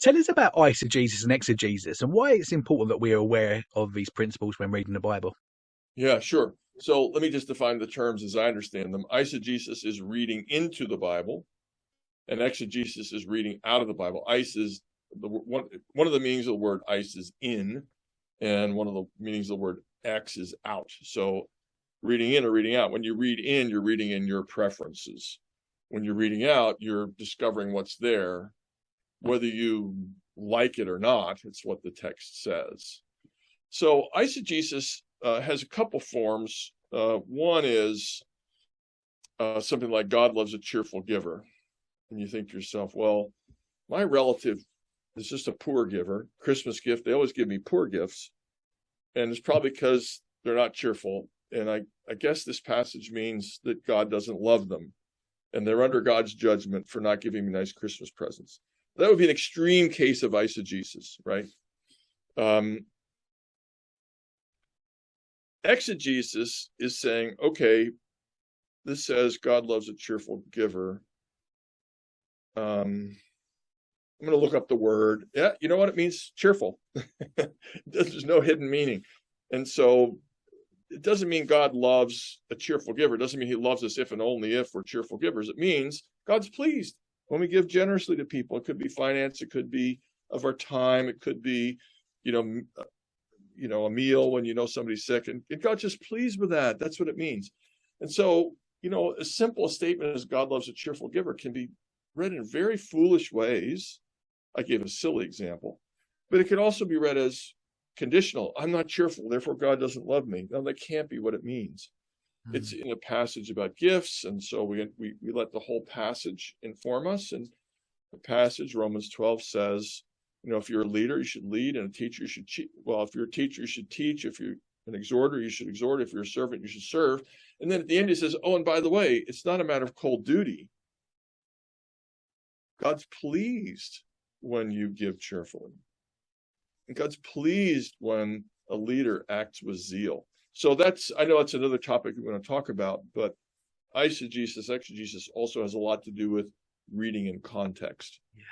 Tell us about eisegesis and exegesis and why it's important that we are aware of these principles when reading the Bible. Yeah, sure. So let me just define the terms as I understand them. Eisegesis is reading into the Bible, and exegesis is reading out of the Bible. Eis is one of the meanings of the word eis is in, and one of the meanings of the word ex is out. So reading in or reading out. When you read in, you're reading in your preferences. When you're reading out, you're discovering what's there. Whether you like it or not, it's what the text says. So eisegesis has a couple forms. One is something like God loves a cheerful giver. And you think to yourself, well, my relative is just a poor giver. Christmas gift, they always give me poor gifts. And it's probably because they're not cheerful. And I guess this passage means that God doesn't love them. And they're under God's judgment for not giving me nice Christmas presents. That would be an extreme case of eisegesis, right? Exegesis is saying, okay, this says God loves a cheerful giver. I'm going to look up the word. Yeah, you know what it means? Cheerful. There's no hidden meaning. And so it doesn't mean God loves a cheerful giver. It doesn't mean he loves us if and only if we're cheerful givers. It means God's pleased when we give generously to people. It could be finance. It could be of our time. It could be, a meal when you know somebody's sick. And God's just pleased with that. That's what it means. And so, as simple a statement as God loves a cheerful giver can be read in very foolish ways. I gave a silly example. But it can also be read as conditional. I'm not cheerful, therefore God doesn't love me. No, that can't be what it means. It's in a passage about gifts, and so we let the whole passage inform us. And the passage, Romans 12, says, if you're a leader, you should lead, and a teacher, you should if you're a teacher, you should teach. If you're an exhorter, you should exhort. If you're a servant, you should serve. And then at the end, he says, oh, and by the way, it's not a matter of cold duty. God's pleased when you give cheerfully. And God's pleased when a leader acts with zeal. So I know that's another topic we're going to talk about, but eisegesis, exegesis also has a lot to do with reading in context. Yeah.